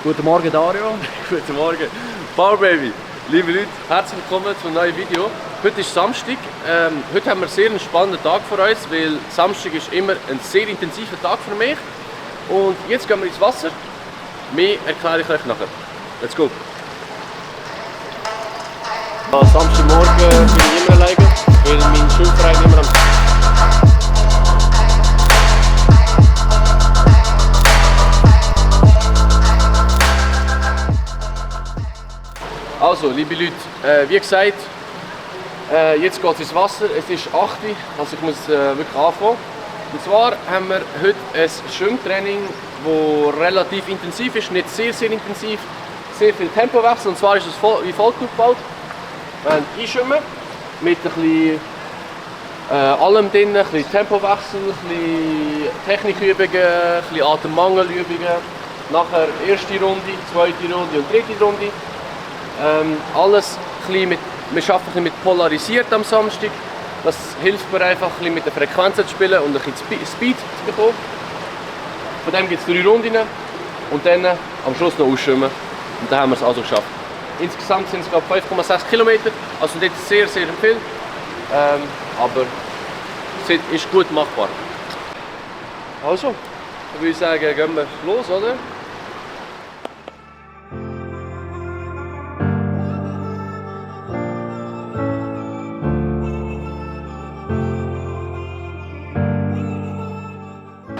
Guten Morgen Dario. Guten Morgen. Power Baby. Liebe Leute, herzlich willkommen zu einem neuen Video. Heute ist Samstag. Heute haben wir einen sehr spannenden Tag vor uns, weil Samstag ist immer ein sehr intensiver Tag für mich. Und jetzt gehen wir ins Wasser. Mehr erkläre ich euch nachher. Let's go. Samstagmorgen bin ich immer alleine, weil mein Schwimmverein immer am Also, liebe Leute, wie gesagt, jetzt geht es ins Wasser. Es ist 8 Uhr, also ich muss wirklich anfangen. Und zwar haben wir heute ein Schwimmtraining, das relativ intensiv ist, nicht sehr intensiv, sehr viel Tempowechsel. Und zwar ist es wie folgt aufgebaut. Wir haben Einschwimmen mit ein bisschen allem drin, ein bisschen Tempowechsel, ein bisschen Technikübungen, ein bisschen Atemmangelübungen. Nachher erste Runde, zweite Runde und dritte Runde. Alles mit, wir arbeiten mit polarisiert am Samstag. Das hilft mir einfach mit den Frequenzen zu spielen und ein bisschen Speed zu bekommen. Von dem gibt es 3 Runden und dann am Schluss noch ausschwimmen. Und dann haben wir es also geschafft. Insgesamt sind es 5,6 Kilometer, also nicht sehr viel. Aber es ist gut machbar. Also, dann würde ich sagen, gehen wir los, oder?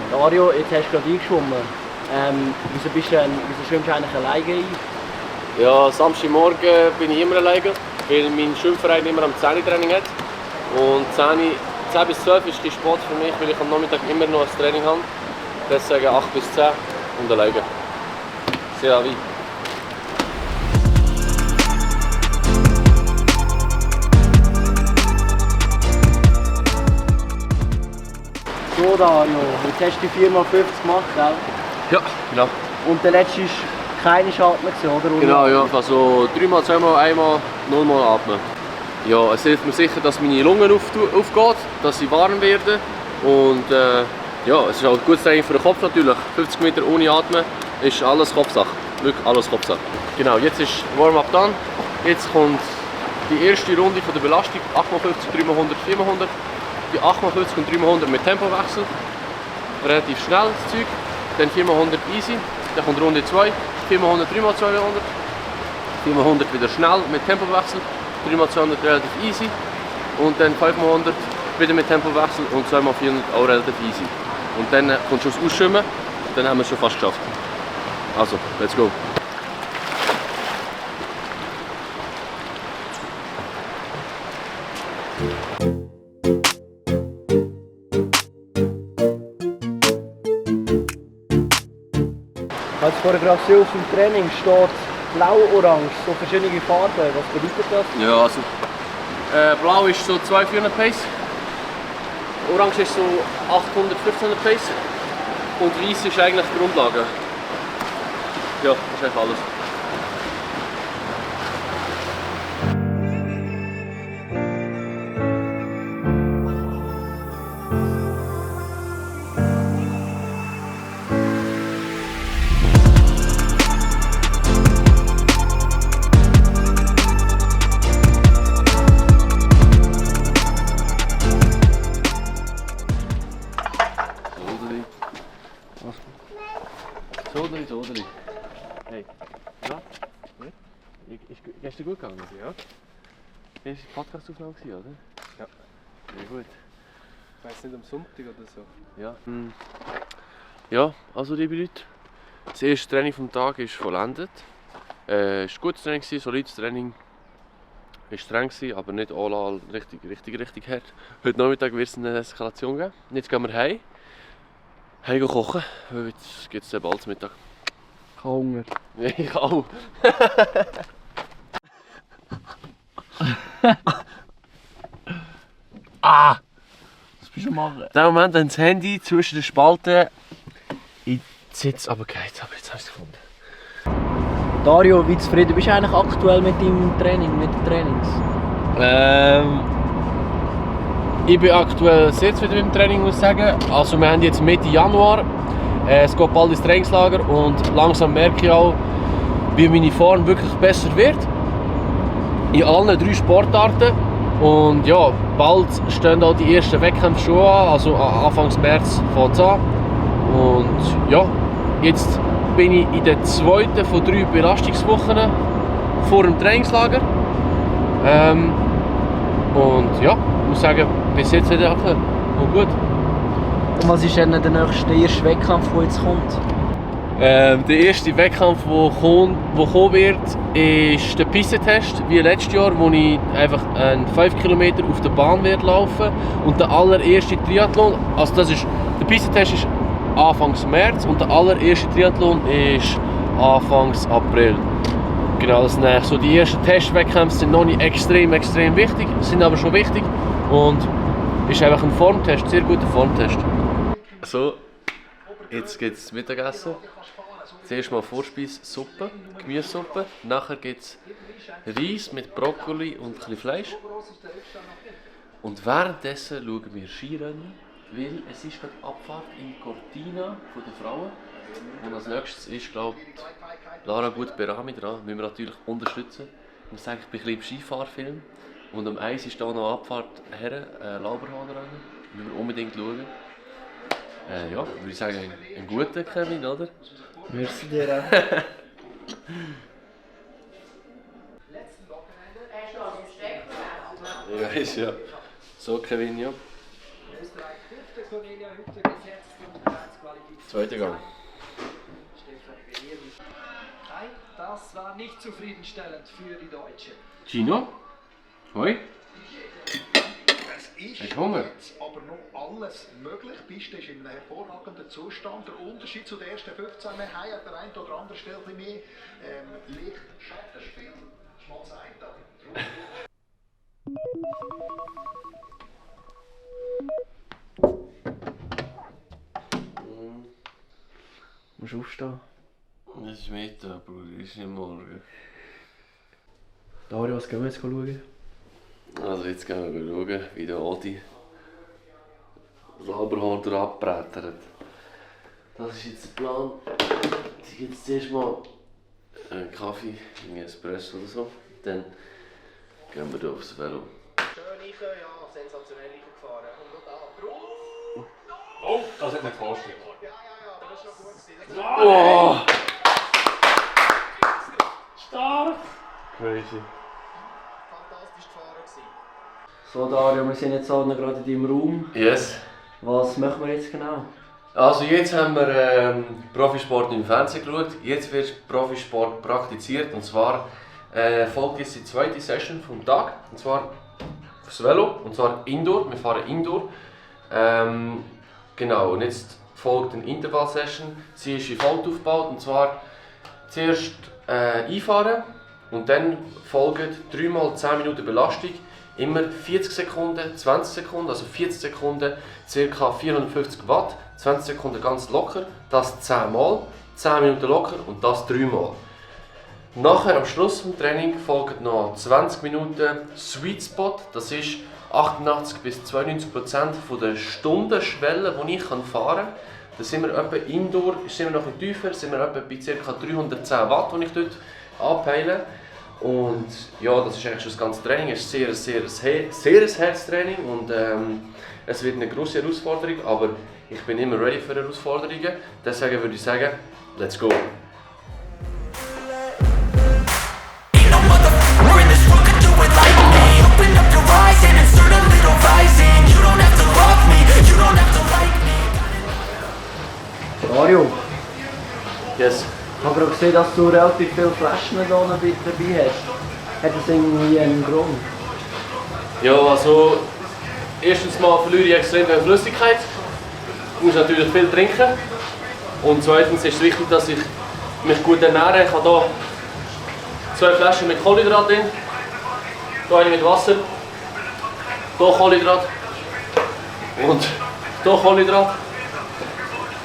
Dario, jetzt hast du gerade eingeschwommen. Wieso schwimmst du eigentlich alleine ein? Ja, Samstagmorgen bin ich immer alleine, weil mein Schwimmverein immer am 10 Uhr Training hat. Und 10 bis 12 ist die Sport für mich, weil ich am Nachmittag immer noch ein Training habe. Deswegen 8 bis 10 und alleine. C'est la vie. So Dario, jetzt hast du die 4x50 gemacht, gell? Ja, genau. Und der letzte war keine Atmen, oder? Genau, ja. Also 3x, 2x, 1x, 0x atmen. Ja, es hilft mir sicher, dass meine Lungen aufgehen, dass sie warm werden. Und ja, es ist auch ein gutes Training für den Kopf natürlich. 50 Meter ohne Atmen ist alles Kopfsache. Wirklich alles Kopfsache. Genau, jetzt ist Warm-up done. Jetzt kommt die erste Runde von der Belastung. 8x50, 3x100, 4x100. Die 8x50 und 3x100 mit Tempowechsel. Relativ schnell das Zeug. Dann 4x100 easy. Dann kommt Runde 2. 4x100, 3x200. 4x100 wieder schnell mit Tempowechsel. 3x200 relativ easy. Und dann 5x100 wieder mit Tempowechsel und 2x400 auch relativ easy. Und dann kommt schon das Ausschwimmen. Dann haben wir es schon fast geschafft. Also, let's go. Als vorher gerade gesehen, auf dem Training steht blau-orange, so verschiedene Farben. Was bedeutet das? Ja, also blau ist so 200-400 Pace, orange ist so 800-1500 Pace und weiß ist eigentlich die Grundlage. Ja, das ist eigentlich alles. Sodeli. Hey, ja? Ist dir gut gegangen? Ja. Ist die Podcast-Aufnahme, oder? Ja. Sehr gut. Ich weiss nicht, am Sonntag oder so. Ja. Ja, also liebe Leute, das erste Training vom Tag ist vollendet. Es war ein gutes Training, solides Training. Es war streng, aber nicht all richtig hart. Heute Nachmittag wird es eine Eskalation geben. Jetzt gehen wir heim. Heim kochen, weil jetzt gibt es bald zum Mittag. Ich habe Hunger. Ja, ich auch. Was bist du machen? In dem Moment, wenn das Handy zwischen den Spalten in den Sitz runtergeht, aber jetzt habe ich es gefunden. Dario, wie zufrieden bist du eigentlich aktuell mit deinem Training, mit den Trainings? Ich bin aktuell sehr zufrieden mit dem Training, muss ich sagen. Also wir haben jetzt Mitte Januar. Es geht bald ins Trainingslager und langsam merke ich auch, wie meine Form wirklich besser wird. In allen 3 Sportarten. Und ja, bald stehen auch die ersten Wettkämpfe schon an, also Anfang März fängt es an. Und ja, jetzt bin ich in der 2. von 3 Belastungswochen vor dem Trainingslager. Und ja, ich muss sagen, bis jetzt wieder und gut. Und was ist dann der erste Wettkampf, der jetzt kommt? Der erste Wettkampf, der kommen wird, ist der Pistentest, wie letztes Jahr, wo ich einfach 5 Kilometer auf der Bahn werde laufen. Und der allererste Triathlon, also der Pistentest ist Anfang März und der allererste Triathlon ist Anfang April. Genau, das sind so die ersten Testwettkämpfe sind noch nicht extrem wichtig, sind aber schon wichtig und ist einfach ein Formtest, sehr guter Formtest. So, jetzt gibt es Mittagessen. Zuerst mal Vorspeise, Suppe, Gemüsesuppe. Nachher gibt es Reis mit Brokkoli und ein bisschen Fleisch. Und währenddessen schauen wir Skirennen, weil es ist gerade Abfahrt in Cortina von den Frauen. Und als nächstes ist, glaube ich, Lara Gut-Berami dran. Müssen wir natürlich unterstützen. Ich muss sagen, ich bin ein bisschen im Skifahrfilm. Und am Eis ist da noch Abfahrt her, Lauberhahn-Rennen. Müssen wir unbedingt schauen. Ja, würde ich sagen, ein guter Kevin, oder? Merci dir. Ja, ist ja. So, Kevin, ja. Zweiter Gang. Nein, das war nicht zufriedenstellend für die Deutschen. Gino? Hoi? Es ist Hast du Hunger? jetzt aber noch alles möglich. Die Piste ist in einem hervorragenden Zustand. Der Unterschied zu den ersten 15 wir haben an der einen oder anderen Stelle ein bisschen mehr Licht-Schattenspiel. Das ist mal das eine. Du musst aufstehen. Es ist Mittag, Bruder, es ist nicht morgen. Dario, was gehen wir jetzt schauen? Also jetzt gehen wir schauen, wie der Adi Lauberhorn abbrettert. Das ist jetzt der Plan. Jetzt gibt es zuerst mal einen Kaffee, einen Espresso oder so. Dann gehen wir hier aufs Velo. Schön Eiche, ja, sensationell Eiche gefahren. Und da drauf. Oh, das hat nicht gekostet. Ja, aber das ist noch gut gewesen. Oh! Stark! Crazy. Fantastisch gefahren gewesen. So Dario, wir sind jetzt gerade in deinem Raum. Yes. Was machen wir jetzt genau? Also jetzt haben wir Profisport im Fernsehen geschaut. Jetzt wird Profisport praktiziert und zwar folgt jetzt die zweite Session vom Tag. Und zwar aufs Velo, und zwar Indoor. Wir fahren Indoor. Genau, und jetzt folgt eine Intervall-Session. Sie ist wie folgt aufgebaut, und zwar zuerst einfahren und dann folgen 3 mal 10 Minuten Belastung. Immer 40 Sekunden, 20 Sekunden, also 40 Sekunden, ca. 450 Watt, 20 Sekunden ganz locker, das 10 Mal, 10 Minuten locker und das 3 Mal. Nachher am Schluss des Trainings folgen noch 20 Minuten Sweet Spot, das ist 88 bis 92% von der Stundenschwelle, die ich fahren kann. Da sind wir etwa Indoor, sind wir noch ein tiefer, sind wir etwa bei ca. 310 Watt, die ich dort anpeile. Und ja, das ist eigentlich schon das ganze Training. Es ist sehr ein Herztraining und es wird eine grosse Herausforderung, aber ich bin immer ready für Herausforderungen. Deswegen würde ich sagen, let's go! Dario, Yes. ich habe gerade gesehen, dass du relativ viele Flaschen hier dabei hast. Hat das irgendwie einen Grund? Ja, also erstens mal verliere ich extrem viel Flüssigkeit. Ich muss natürlich viel trinken. Und zweitens ist es wichtig, dass ich mich gut ernähre. Ich habe hier 2 Flaschen mit Kohlenhydrat drin, hier eine mit Wasser, hier Kohlenhydrat und hier Kohlenhydrat.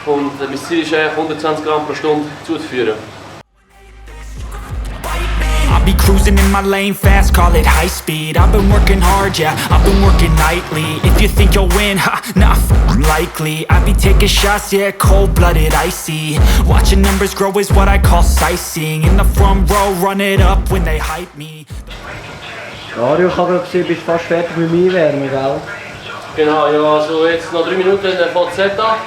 Und mein Ziel ist 120 Gramm pro Stunde zuzuführen. I'll be cruising in my lane fast, call it high speed. I've been working hard, yeah, I've been working nightly. If you think you'll win, ha, not likely. I be taking shots, yeah, cold-blooded, icy. Watching numbers grow is what I call sightseeing. In the front row, run it up when they hype me. Dario, ich habe gesehen, du bist fast fertig mit mir Einwärmen, gell? Genau, ja, also jetzt noch 3 Minuten, dann fängt das Set an.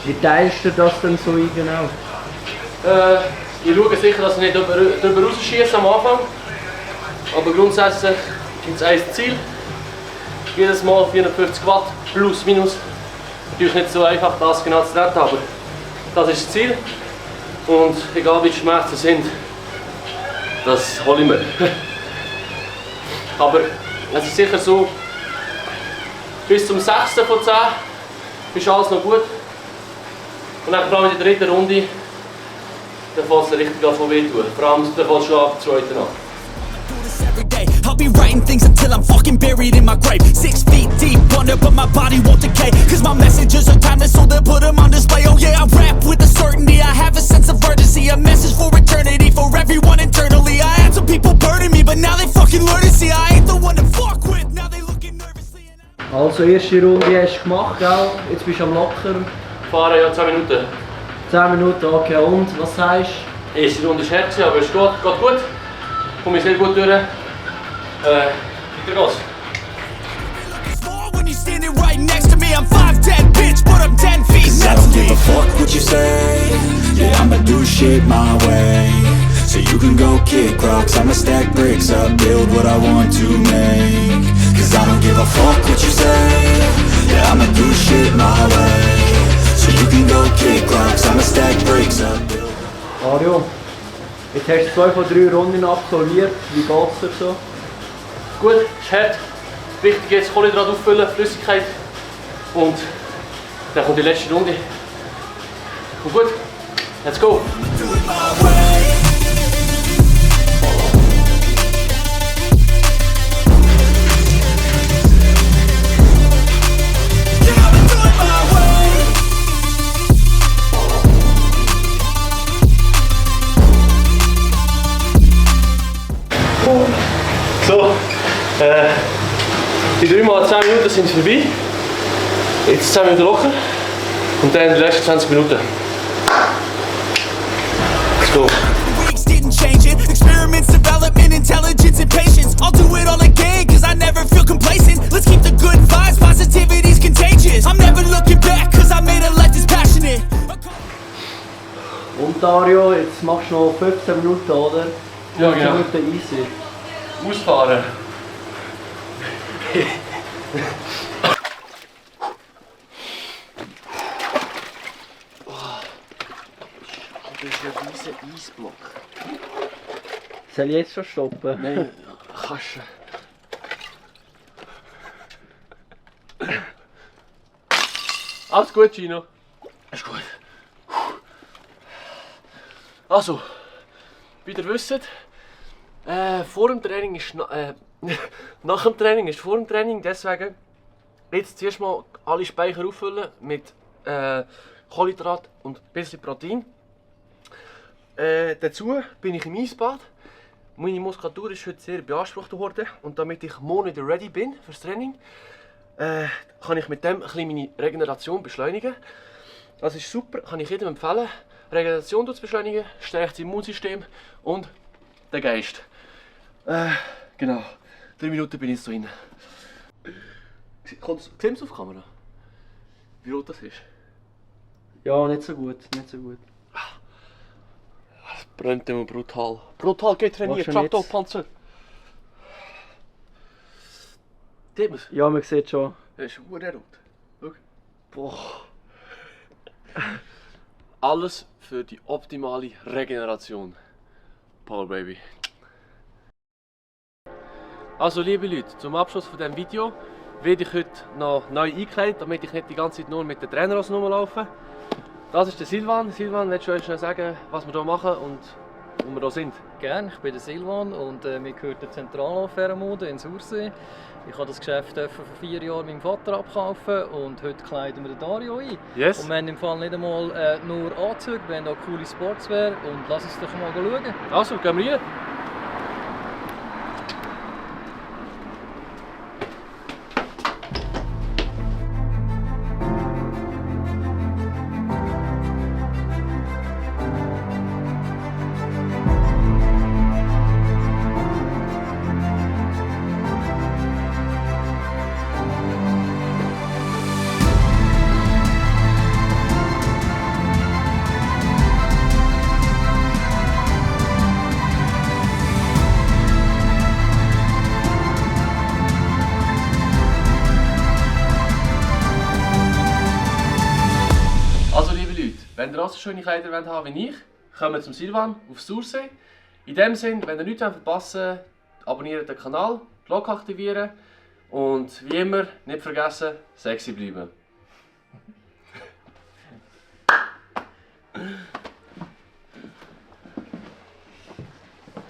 Wie teilst du das denn so ein genau? Ich schaue sicher, dass ich nicht drüber rausschieße am Anfang. Aber grundsätzlich gibt es ein Ziel. Jedes Mal 450 Watt, plus, minus. Natürlich nicht so einfach, das genau zu retten, aber das ist das Ziel. Und egal wie die Schmerzen sind, das hole ich mir. Aber es ist sicher so, bis zum 6. von 10 ist alles noch gut. Und dann vor allem in der 3. Runde, dann fällt es richtig an von wehtun. Vor allem dann fällt es schon ab der 2. an. Every day, I'll be writing things until I'm fucking buried in my grave. 6 feet deep under, but my body won't decay. Cause my messages are timeless, so they'll put them on display. Oh yeah, I rap with a certainty, I have a sense of urgency. A message for eternity, for everyone internally. I had some people burning me, but now they fucking learn to see I ain't the one to fuck with, now they looking nervously. Also, erste Runde hast du gemacht, gell? Jetzt bist du am Lockern. Fahren ja 10 Minuten. 10 Minuten, okay. Und, was sagst du? Die erste Runde ist hart, aber es geht gut. Komme ich sehr gut durch. Weiter geht's. When you're standing right next to me, I'm 5'10", bitch, but I'm 10 feet next to me. I don't give a fuck what you say. Yeah, I'ma do shit my way. So you can go kick rocks, I'ma stack bricks up, build what I want to make. Cause I don't give a fuck what you say. Yeah, I'ma do shit my way. So you can go kick rocks, I'ma stack bricks up, build. Dario, jetzt hast du 2 von 3 Runden absolviert. Wie geht's dir so? Gut, ist hart. Wichtig jetzt Kohlenhydrat auffüllen, Flüssigkeit. Und dann kommt die letzte Runde. Und gut, let's go! So, die 3 mal 10 Minuten sind vorbei. Jetzt 10 Minuten locker und dann die letzten 20 Minuten. Let's go. Weeks didn't change it. Experiments, development, intelligence, and patience. I'll do it all again, cause I never feel complacent. Let's keep the good vibes, positivity's contagious. I'm never looking back, cause I made a life that's passionate. Und Dario, jetzt machst du noch 15 Minuten, oder? Ja, 15 genau. Minuten easy. Ausfahren. Das ist ein riesiger Eisblock. Soll ich jetzt schon stoppen? Nein, kannst du. Alles gut, Gino. Ist gut. Also, wie ihr wisst, vor dem Training ist nach dem Training ist vor dem Training, deswegen jetzt zuerst mal alle Speicher auffüllen mit Kohlenhydrat und ein bisschen Protein. Dazu bin ich im Eisbad. Meine Muskulatur ist heute sehr beansprucht worden und damit ich morgen wieder ready bin fürs Training, kann ich mit dem ein bisschen meine Regeneration beschleunigen. Das ist super, kann ich jedem empfehlen. Regeneration zu beschleunigen, stärkt das Immunsystem und den Geist. Genau, 3 Minuten bin ich jetzt so rein. Sehen Sie es auf Kamera? Wie rot das ist? Ja, nicht so gut, nicht so gut. Das brennt immer brutal. Brutal, geht trainiert, Traktorpanzer. Sieht man es? Ja, man sieht schon. Das ist verdammt rot. Schau. Boah. Alles für die optimale Regeneration. Power Baby. Also liebe Leute, zum Abschluss von diesem Video werde ich heute noch neu eingekleidet, damit ich nicht die ganze Zeit nur mit der Trainerhose rumlaufe. Das ist der Silvan. Silvan, willst du uns schnell sagen, was wir hier machen und wo wir hier sind? Gerne, ich bin der Silvan und mir gehört der Zentrallauf-Mode in Sursee. Ich habe das Geschäft vor 4 Jahren meinem Vater abkaufen und heute kleiden wir den Dario ein. Yes. Und wir haben im Fall nicht einmal nur Anzüge, wir haben auch coole Sportswear und lass uns doch mal schauen. Also, gehen wir rein. Wenn ihr auch so schöne Kleider haben wollt wie ich, kommt zum Silvan auf Sursee. In dem Sinne, wenn ihr nichts verpassen wollt, abonniert den Kanal, Glocke aktivieren und wie immer nicht vergessen, sexy bleiben.